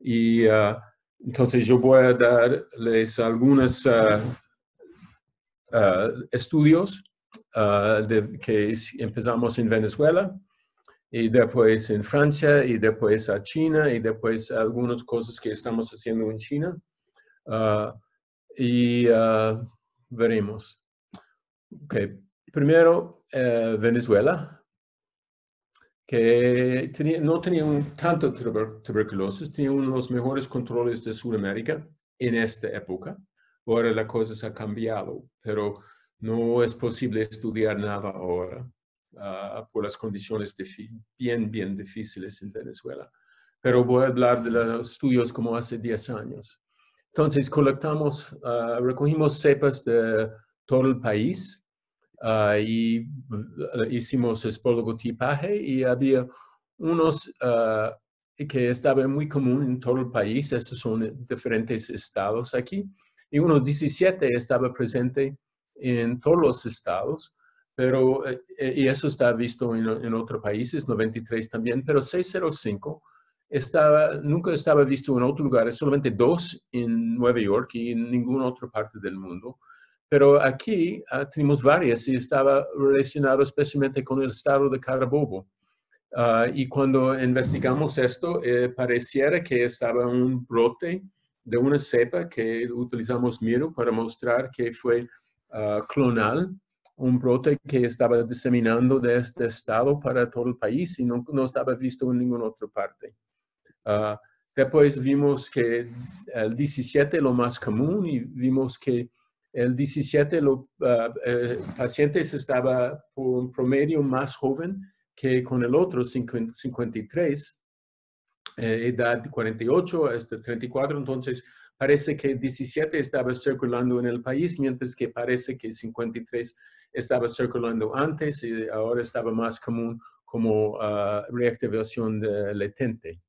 Y entonces yo voy a darles algunos estudios que empezamos en Venezuela, y después en Francia, y después a China, y después algunas cosas que estamos haciendo en China. Y veremos. Okay. Primero, Venezuela, que no tenía tanto tuberculosis, tenía uno de los mejores controles de Sudamérica en esta época. Ahora la cosa ha cambiado, pero no es posible estudiar nada ahora por las condiciones bien difíciles en Venezuela. Pero voy a hablar de los estudios como hace 10 años. Entonces, recogimos cepas de todo el país y hicimos espologotipaje, y había unos que estaban muy común en todo el país. Estos son diferentes estados aquí, y unos 17 estaba presente en todos los estados, pero, y eso está visto en otros países, 93 también, pero 605 nunca estaba visto en otro lugar, solamente 2 en Nueva York y en ninguna otra parte del mundo. Pero aquí tenemos varias, y estaba relacionado especialmente con el estado de Carabobo. Y cuando investigamos esto, pareciera que estaba un brote de una cepa que utilizamos Miro para mostrar que fue clonal, un brote que estaba diseminando de este estado para todo el país y no estaba visto en ninguna otra parte. Después vimos que el 17 lo más común, y vimos que el 17 pacientes estaba por un promedio más joven que con el otro, 53, edad 48 hasta 34, entonces parece que 17 estaba circulando en el país, mientras que parece que 53 estaba circulando antes, y ahora estaba más común como reactivación latente.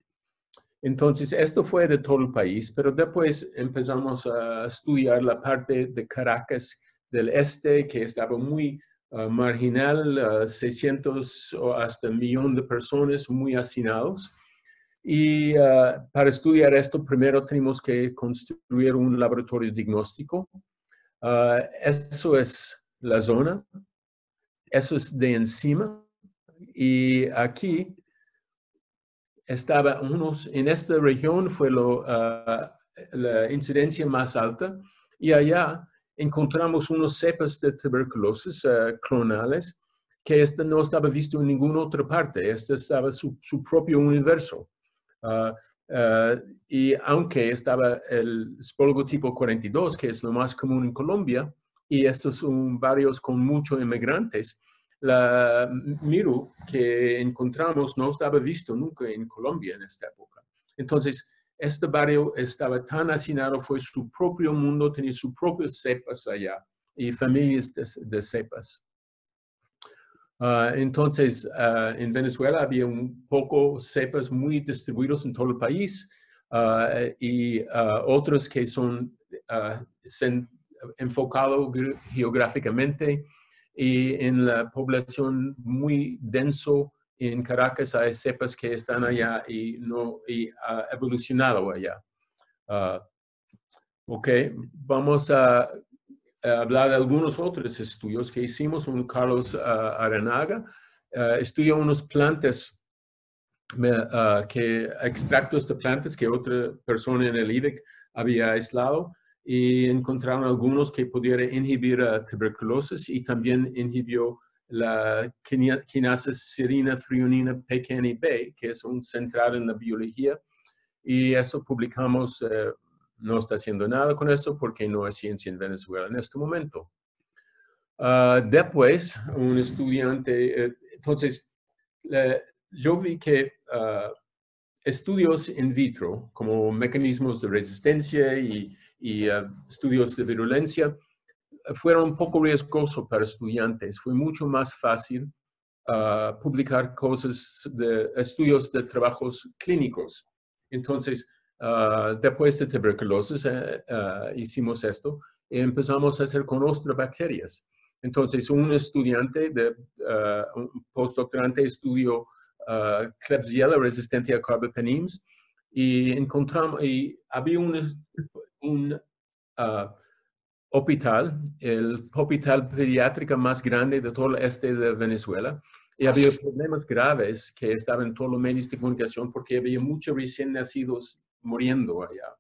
Entonces, esto fue de todo el país, pero después empezamos a estudiar la parte de Caracas del este, que estaba muy marginal, 600 o hasta 1.000.000 de personas muy hacinados. Y para estudiar esto, primero tenemos que construir un laboratorio diagnóstico. Eso es la zona, eso es de encima, y aquí en esta región fue la incidencia más alta, y allá encontramos unos cepas de tuberculosis clonales que no estaba visto en ninguna otra parte. Este estaba su propio universo. Y aunque estaba el espólogo tipo 42, que es lo más común en Colombia, y estos son varios con muchos inmigrantes, la Miru que encontramos no estaba visto nunca en Colombia en esta época. Entonces, este barrio estaba tan hacinado, fue su propio mundo, tenía sus propias cepas allá y familias de cepas. Entonces, en Venezuela había un poco cepas muy distribuidos en todo el país, y otros que son enfocados geográficamente, y en la población muy denso en Caracas hay cepas que están allá y evolucionado allá. Ok, vamos a hablar de algunos otros estudios que hicimos. Carlos Arenaga estudió unas plantas, extractos de plantas que otra persona en el IDEC había aislado, y encontraron algunos que pudieran inhibir tuberculosis, y también inhibió la quinasa serina threonina PKNB, que es un central en la biología, y eso publicamos. No está haciendo nada con esto porque no hay ciencia en Venezuela en este momento. Después, un estudiante, entonces, yo vi que estudios in vitro, como mecanismos de resistencia y estudios de virulencia, fueron un poco riesgosos para estudiantes. Fue mucho más fácil publicar estudios de trabajos clínicos. Entonces, después de tuberculosis, hicimos esto y empezamos a hacer con otras bacterias. Entonces, un estudiante, un postdoctorante, estudió Klebsiella resistente a carbapenems, y encontramos, y había un hospital, el hospital pediátrico más grande de todo el este de Venezuela, y había problemas graves que estaban en todos los medios de comunicación porque había muchos recién nacidos muriendo allá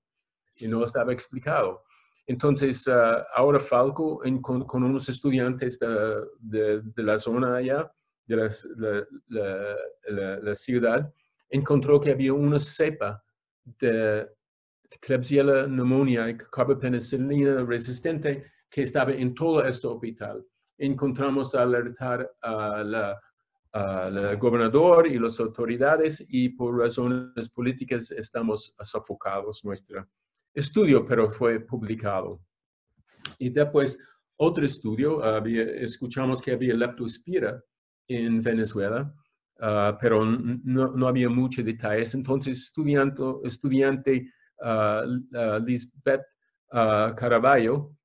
y no estaba explicado. Entonces, ahora Falco, con unos estudiantes de la zona allá, de la ciudad, encontró que había una cepa de Klebsiella pneumoniae, carbapenicilina resistente, que estaba en todo este hospital. Encontramos a alertar al gobernador y las autoridades y por razones políticas estamos sofocados nuestro estudio, pero fue publicado. Y después otro estudio, escuchamos que había leptospira en Venezuela, pero no había muchos detalles. Entonces, estudiante Lisbeth Caraballo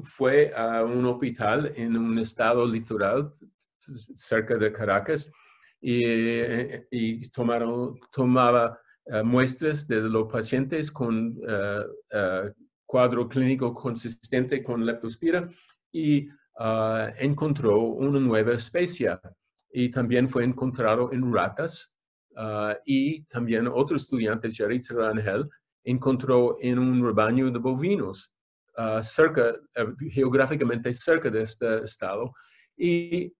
fue a un hospital en un estado litoral cerca de Caracas y tomaba muestras de los pacientes con cuadro clínico consistente con leptospira y encontró una nueva especie y también fue encontrado en ratas y también otro estudiante, Yaritza Rangel, encontró en un rebaño de bovinos geográficamente cerca de este estado y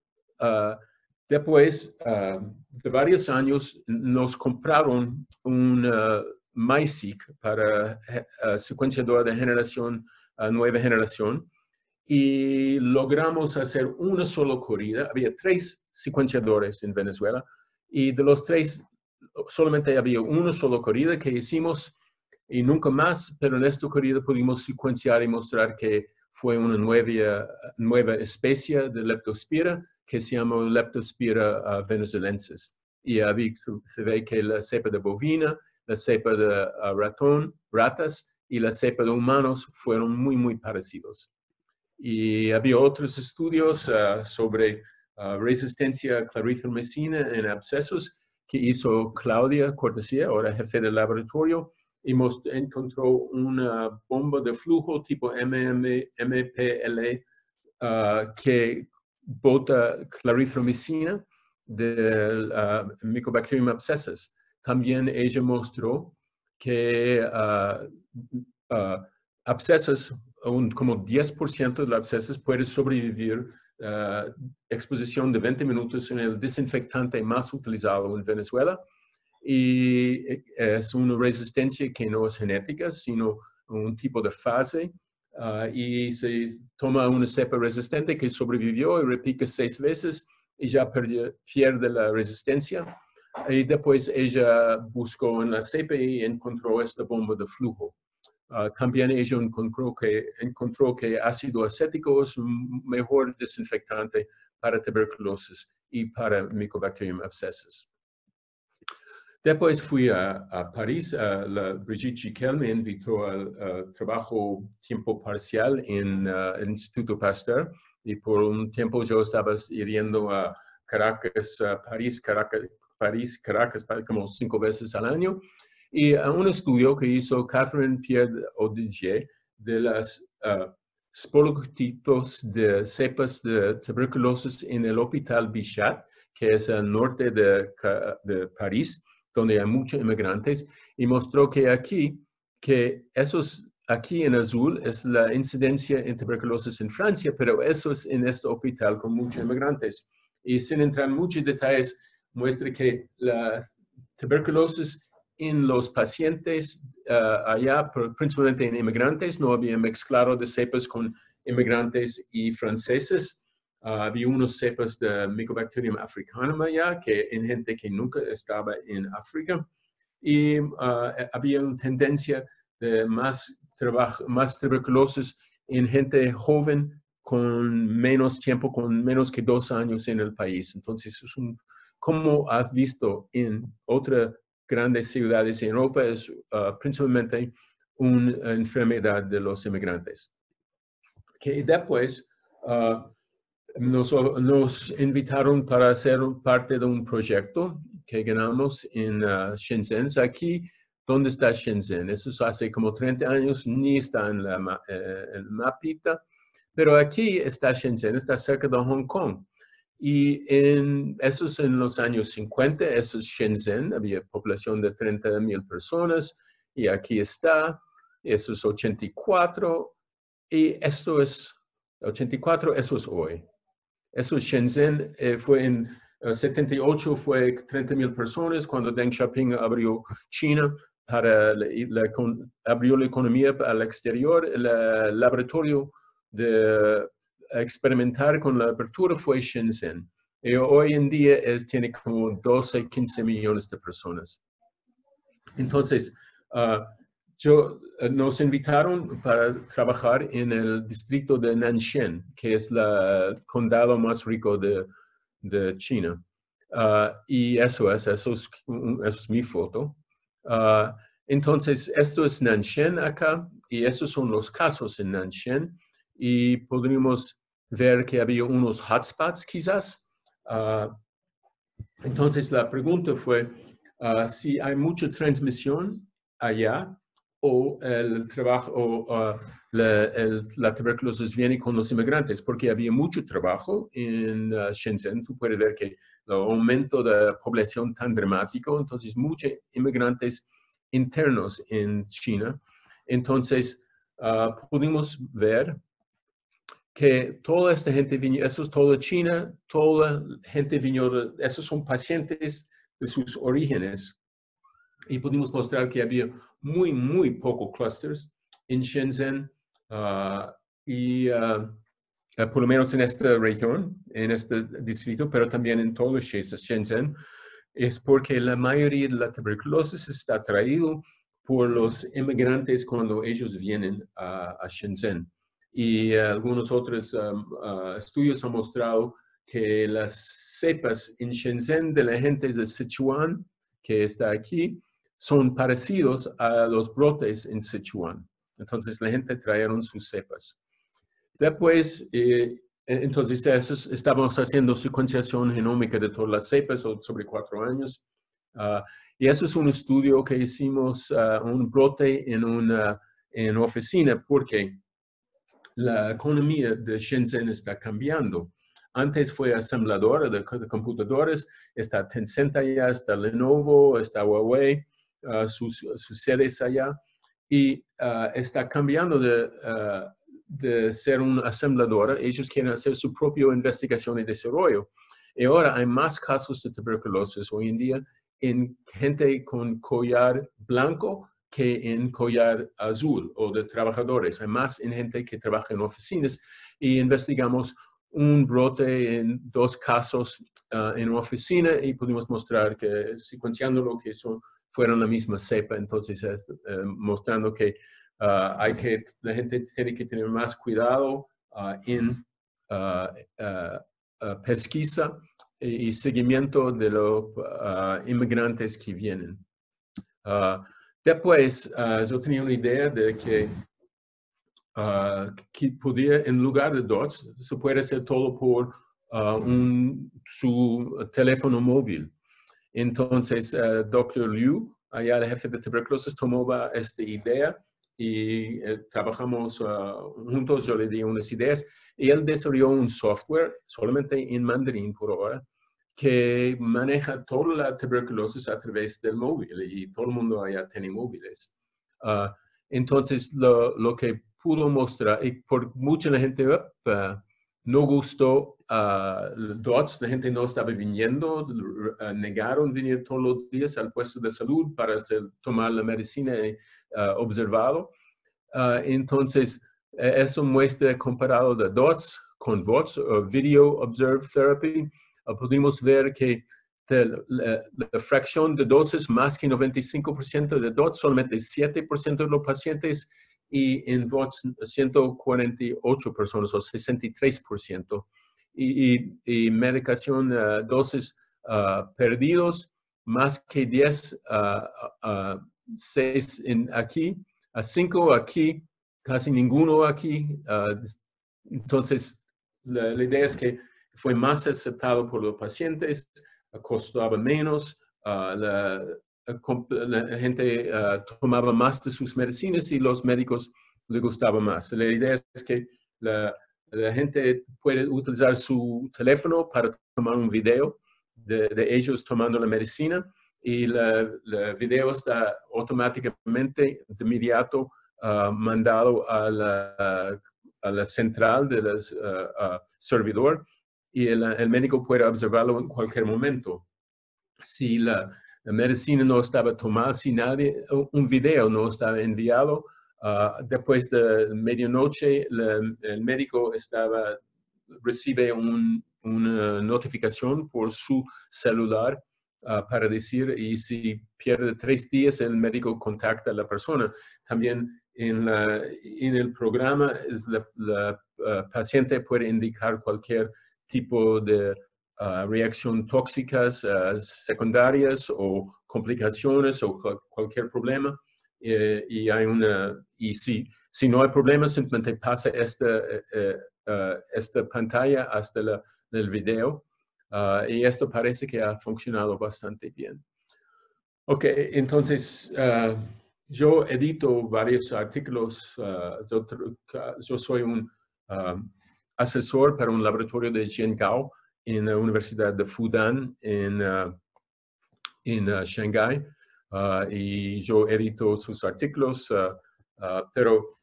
después de varios años nos compraron un MiSeq para secuenciador de nueva generación y logramos hacer una sola corrida. Había 3 secuenciadores en Venezuela y de los 3 solamente había una sola corrida que hicimos y nunca más, pero en esta corrida pudimos secuenciar y mostrar que fue una nueva especie de leptospira que se llama Leptospira venezuelensis. Y se ve que la cepa de bovina, la cepa de ratas y la cepa de humanos fueron muy, muy parecidos. Y había otros estudios sobre resistencia a clarithromicina en abscesos que hizo Claudia Cortesía, ahora jefe del laboratorio, y encontró una bomba de flujo tipo MPLA que bota clarithromicina del Mycobacterium abscessus. También ella mostró que abscesos, como 10% de los abscesos puede sobrevivir exposición de 20 minutos en el desinfectante más utilizado en Venezuela. Y es una resistencia que no es genética, sino un tipo de fase. Y se toma una cepa resistente que sobrevivió y repica 6 veces y ya pierde la resistencia. Y después ella buscó en la cepa y encontró esta bomba de flujo. También ella encontró que ácido acético es un mejor desinfectante para tuberculosis y para Mycobacterium abscessus. Después fui a París, Brigitte Giquel me invitó al trabajo tiempo parcial en el Instituto Pasteur y por un tiempo yo estaba yendo a Caracas, Caracas como 5 veces al año. Y un estudio que hizo Catherine Pierre Odigier de las sporotipos de cepas de tuberculosis en el Hospital Bichat, que es al norte de París, donde hay muchos inmigrantes, y mostró que aquí en azul es la incidencia en tuberculosis en Francia, pero eso es en este hospital con muchos inmigrantes. Y sin entrar en muchos detalles, muestra que la tuberculosis en los pacientes allá, principalmente en inmigrantes, no había mezclado de cepas con inmigrantes y franceses. Había unos cepas de Mycobacterium africanum allá, en gente que nunca estaba en África. Y había una tendencia de más tuberculosis en gente joven con menos tiempo, con menos que 2 años en el país. Entonces, como has visto en otras grandes ciudades en Europa, es principalmente una enfermedad de los inmigrantes. Que después nos invitaron para ser parte de un proyecto que ganamos en Shenzhen. Aquí, ¿dónde está Shenzhen? Eso es hace como 30 años, ni está en el mapita, pero aquí está Shenzhen, está cerca de Hong Kong. Y eso es en los años 50, eso es Shenzhen, había población de 30,000 personas, y aquí está, eso es 84, y esto es 84, eso es hoy. Eso es Shenzhen, fue en 78, fue 30,000 personas cuando Deng Xiaoping abrió China, abrió la economía al exterior. El laboratorio de experimentar con la apertura fue Shenzhen. Y hoy en día tiene como 12, 15 millones de personas. Entonces, nos invitaron para trabajar en el distrito de Nanshan, que es el condado más rico de China. Y eso es mi foto. Entonces, esto es Nanshan acá, y estos son los casos en Nanshan. Y podríamos ver que había unos hotspots quizás. Entonces, la pregunta fue si hay mucha transmisión allá o el trabajo o la tuberculosis viene con los inmigrantes, porque había mucho trabajo en Shenzhen. Tú puedes ver que el aumento de población tan dramático, entonces muchos inmigrantes internos en China. Entonces, pudimos ver que toda esta gente vino, eso es toda China, toda gente vino, esos son pacientes de sus orígenes. Y pudimos mostrar que había muy, muy pocos clusters en Shenzhen por lo menos en esta región, en este distrito, pero también en todo Shenzhen, es porque la mayoría de la tuberculosis está traído por los inmigrantes cuando ellos vienen a Shenzhen. Y algunos otros estudios han mostrado que las cepas en Shenzhen de la gente de Sichuan, que está aquí, son parecidos a los brotes en Sichuan. Entonces la gente trajeron sus cepas. Después, entonces estábamos haciendo secuenciación genómica de todas las cepas sobre 4 años. Y eso es un estudio que hicimos, un brote en una oficina, porque la economía de Shenzhen está cambiando. Antes fue asembladora de computadores, está Tencent allá, está Lenovo, está Huawei, sus sedes allá, y está cambiando de ser una asembladora. Ellos quieren hacer su propia investigación y desarrollo. Y ahora hay más casos de tuberculosis hoy en día en gente con collar blanco que en collar azul o de trabajadores. Hay más en gente que trabaja en oficinas, y investigamos un brote en 2 casos en una oficina, y pudimos mostrar que secuenciándolo que fueron la misma cepa. Entonces mostrando que la gente tiene que tener más cuidado en pesquisa y seguimiento de los inmigrantes que vienen. Después, yo tenía una idea de que podía, en lugar de DOTS, se puede hacer todo por su teléfono móvil. Entonces, Dr. Liu, allá el jefe de tuberculosis, tomó esta idea y trabajamos juntos. Yo le di unas ideas y él desarrolló un software solamente en mandarín por ahora, que maneja toda la tuberculosis a través del móvil, y todo el mundo allá tiene móviles. Entonces, lo que pudo mostrar, y por mucha la gente no gustó DOTS, la gente no estaba viniendo, negaron venir todos los días al puesto de salud para tomar la medicina observado. Entonces, eso muestra comparado de DOTS con VOTS, Video Observed Therapy. Pudimos ver que la fracción de dosis más que 95% de DOTS, solamente 7% de los pacientes, y en VOTS 148 personas o 63%. Y medicación, dosis perdidos, más que 10, 6 aquí, 5 aquí, casi ninguno aquí. Entonces, la idea es que fue más aceptado por los pacientes, costaba menos, la gente tomaba más de sus medicinas y los médicos les gustaba más. La idea es que la gente puede utilizar su teléfono para tomar un video de ellos tomando la medicina y el video está automáticamente, de inmediato, mandado a la central del servidor y el médico puede observarlo en cualquier momento. Si la medicina no estaba tomada, si un video no estaba enviado, después de medianoche el médico recibe una notificación por su celular para decir, y si pierde 3 días, el médico contacta a la persona. También en el programa, la paciente puede indicar cualquier tipo de reacción tóxicas secundarias o complicaciones o cualquier problema. Y si no hay problema, simplemente pasa esta pantalla hasta el video. Y esto parece que ha funcionado bastante bien. Ok, entonces yo edito varios artículos. Yo soy un asesor para un laboratorio de Jiangao en la Universidad de Fudan en Shanghái. Y yo edito sus artículos, pero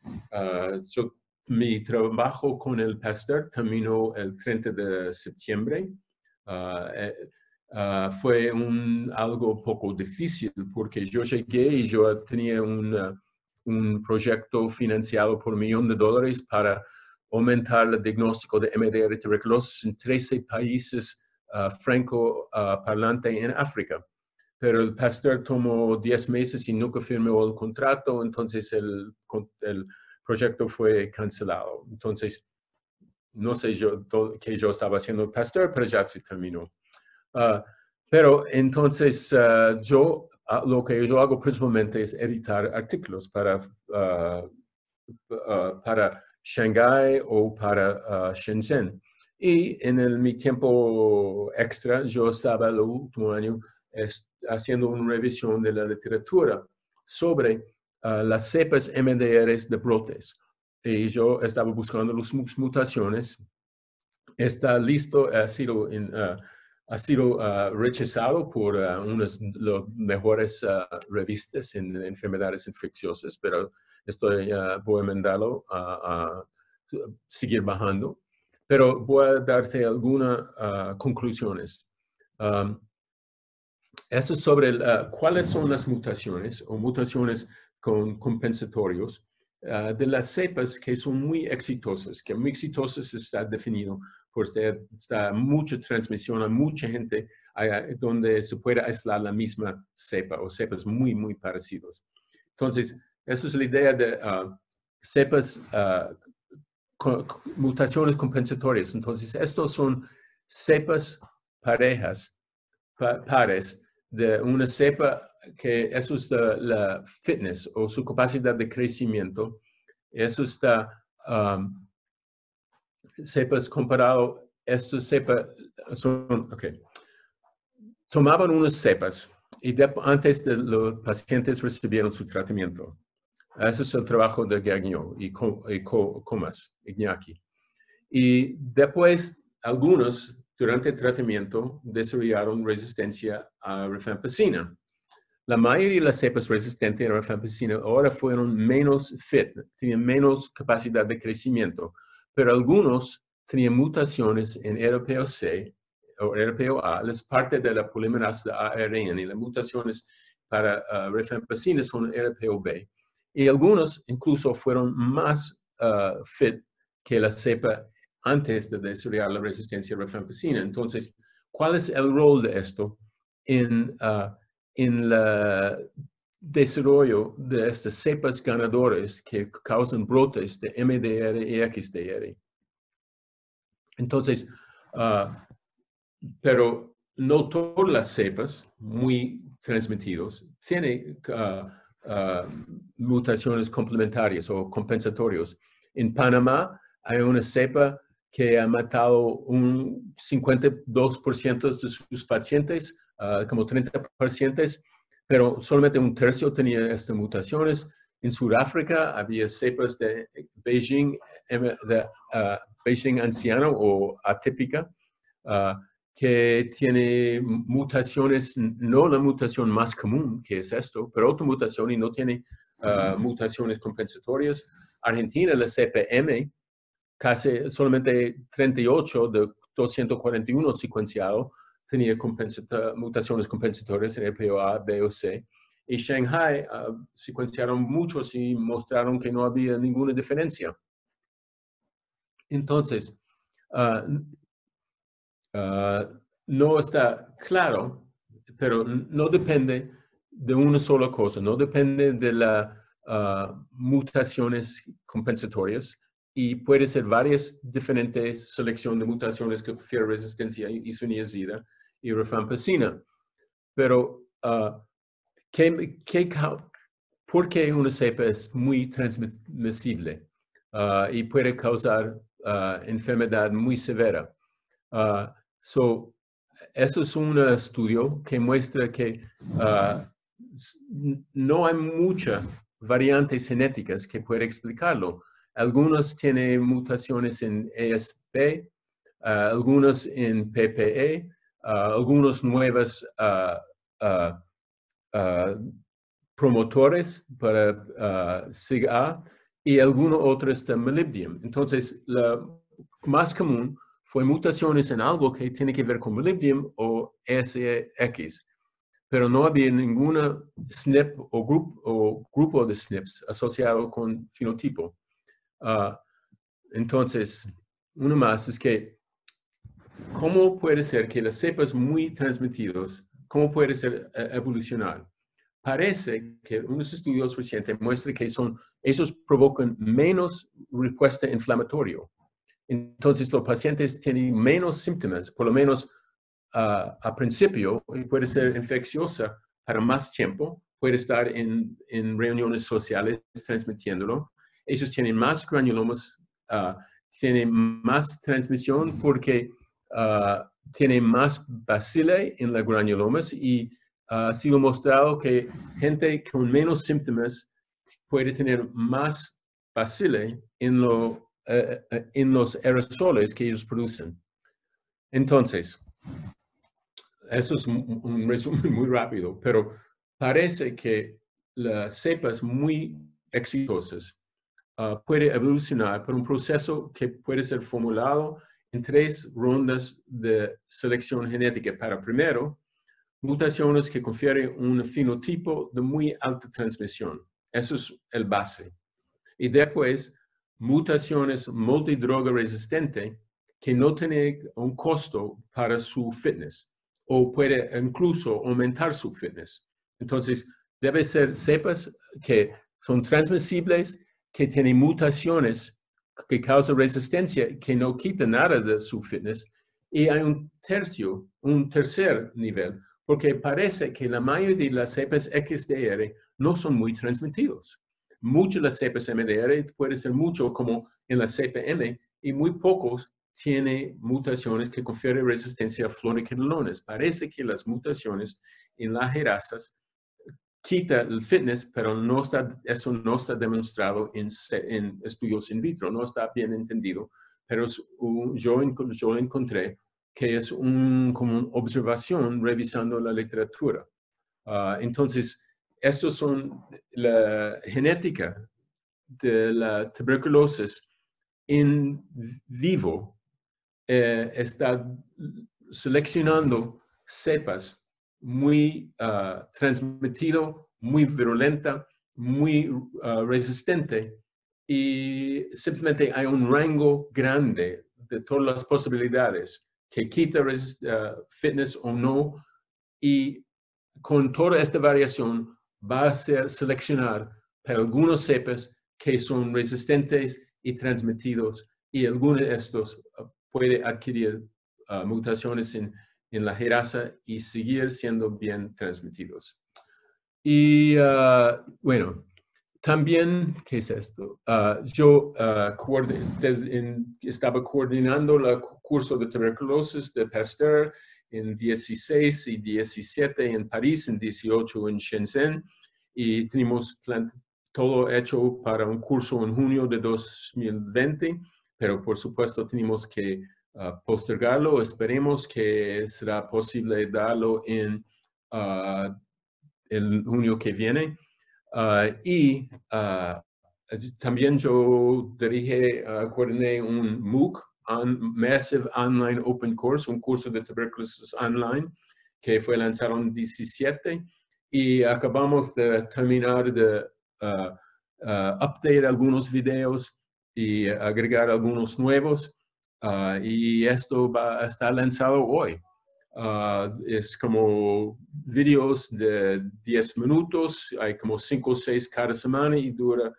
mi trabajo con el Pasteur terminó el 30 de septiembre. Fue algo poco difícil porque yo llegué y yo tenía un proyecto financiado por $1 millón para aumentar el diagnóstico de MDR tuberculosis en 13 países francoparlantes en África. Pero el Pasteur tomó 10 meses y nunca firmó el contrato, entonces el proyecto fue cancelado. Entonces, no sé qué yo estaba haciendo el Pasteur, pero ya se terminó. Pero entonces lo que yo hago principalmente es editar artículos para Shanghái o para Shenzhen. Y en mi tiempo extra, yo estaba el último año haciendo una revisión de la literatura sobre las cepas MDR de brotes. Y yo estaba buscando las mutaciones. Está listo, ha sido rechazado por unas de las mejores revistas en enfermedades infecciosas, pero voy a mandarlo a seguir bajando. Pero voy a darte algunas conclusiones. Eso sobre cuáles son las mutaciones o mutaciones compensatorios de las cepas que son muy exitosas, que muy exitosas está definido por está mucha transmisión a mucha gente donde se puede aislar la misma cepa o cepas muy, muy parecidas. Entonces, esa es la idea de cepas, mutaciones compensatorias. Entonces, estos son cepas pares de una cepa que eso es la fitness o su capacidad de crecimiento. Eso está cepas comparado, estas cepas son, tomaban unas cepas y antes de los pacientes recibieron su tratamiento. Ese es el trabajo de Gagnon y Comas, Iñaki. Y después, algunos, durante el tratamiento, desarrollaron resistencia a rifampicina. La mayoría de las cepas resistentes a rifampicina ahora fueron menos fit, tenían menos capacidad de crecimiento, pero algunos tenían mutaciones en RPO-C o RPO-A, es parte de la polimerasa de ARN, y las mutaciones para rifampicina son RPO-B. Y algunos incluso fueron más fit que la cepa antes de desarrollar la resistencia a rifampicina. Entonces, ¿cuál es el rol de esto en el desarrollo de estas cepas ganadoras que causan brotes de MDR y XDR? Entonces, pero no todas las cepas muy transmitidas tienen mutaciones complementarias o compensatorias. En Panamá hay una cepa que ha matado un 52% de sus pacientes, como 30%, pero solamente un tercio tenía estas mutaciones. En Sudáfrica había cepas de Beijing, Beijing anciano o atípica, que tiene mutaciones, no la mutación más común que es esto, pero otra mutación y no tiene mutaciones compensatorias. Argentina, la CPM, casi solamente 38 de 241 secuenciados tenía mutaciones compensatorias en el POA, B o C. Y Shanghai secuenciaron muchos y mostraron que no había ninguna diferencia. Entonces, no está claro, pero no depende de una sola cosa, no depende de las mutaciones compensatorias y puede ser varias diferentes selecciones de mutaciones que confieren resistencia a isoniazida y rifampicina. Pero, ¿por qué una cepa es muy transmisible y puede causar enfermedad muy severa? Eso es un estudio que muestra que no hay muchas variantes genéticas que pueden explicarlo. Algunos tienen mutaciones en ESP, algunos en PPE, algunos nuevos promotores para SIGA y algunos otros de molybdenum. Entonces, la más común fue mutaciones en algo que tiene que ver con molybdenum o SX, pero no había ninguna SNP o grupo de SNPs asociado con fenotipo. Entonces, uno más es que, ¿cómo puede ser que las cepas muy transmitidas, cómo puede ser evolucionar? Parece que unos estudios recientes muestran que esos provocan menos respuesta inflamatoria. Entonces, los pacientes tienen menos síntomas, por lo menos a principio, y puede ser infecciosa para más tiempo, puede estar en reuniones sociales transmitiéndolo. Ellos tienen más granulomas, tienen más transmisión porque tienen más bacilli en las granulomas y ha sido mostrado que gente con menos síntomas puede tener más bacilli en los aerosoles que ellos producen. Entonces, eso es un resumen muy rápido, pero parece que las cepas muy exitosas pueden evolucionar por un proceso que puede ser formulado en 3 rondas de selección genética. Para primero, mutaciones que confieren un fenotipo de muy alta transmisión. Eso es el base. Y después, mutaciones multidroga resistente que no tienen un costo para su fitness o puede incluso aumentar su fitness. Entonces, debe ser cepas que son transmisibles, que tienen mutaciones que causan resistencia, que no quitan nada de su fitness. Y hay un tercer nivel, porque parece que la mayoría de las cepas XDR no son muy transmitidos. Muchas de las cepas MDR puede ser mucho como en la CPM y muy pocos tienen mutaciones que confieren resistencia a fluoroquinolones. Parece que las mutaciones en las herasas quita el fitness, pero eso no está demostrado en estudios in vitro, no está bien entendido, pero yo encontré que es como una observación revisando la literatura. Entonces, estos son la genética de la tuberculosis en vivo. Está seleccionando cepas muy transmitido, muy virulenta, muy resistente y simplemente hay un rango grande de todas las posibilidades que quita fitness o no y con toda esta variación va a ser seleccionar para algunos cepas que son resistentes y transmitidos y algunos de estos puede adquirir mutaciones en la herasa y seguir siendo bien transmitidos. Y bueno, también, ¿qué es esto? Yo estaba coordinando el curso de tuberculosis de Pasteur en 16 y 17 en París, en 18 en Shenzhen, y tenemos todo hecho para un curso en junio de 2020, pero por supuesto tenemos que postergarlo. Esperemos que será posible darlo en el junio que viene. También yo coordiné un MOOC, Massive Online Open Course, un curso de tuberculosis online que fue lanzado en 17 y acabamos de terminar de update algunos videos y agregar algunos nuevos y esto va a estar lanzado hoy. Es como videos de 10 minutos, hay como 5 o 6 cada semana y dura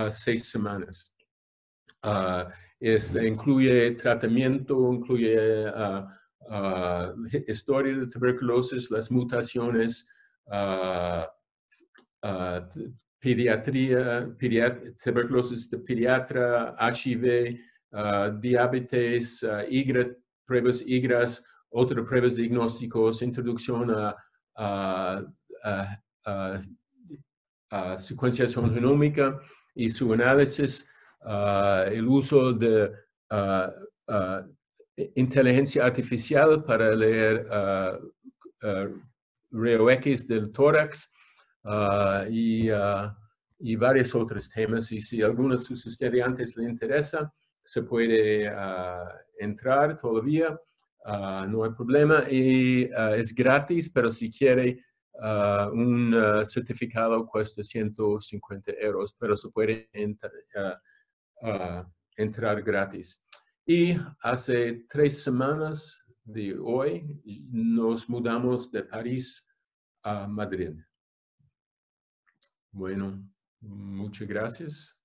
6 semanas. Incluye tratamiento, incluye historia de tuberculosis, las mutaciones, pediatría, tuberculosis de pediatra, HIV, diabetes, pruebas IGRAS, otras pruebas diagnósticos, introducción a secuenciación genómica y su análisis, el uso de inteligencia artificial para leer ReoX del tórax y varios otros temas. Y si alguno de sus estudiantes le interesa, se puede entrar todavía. No hay problema y es gratis, pero si quiere un certificado cuesta 150 €, pero se puede entrar gratis. Y hace 3 semanas de hoy nos mudamos de París a Madrid. Bueno, muchas gracias.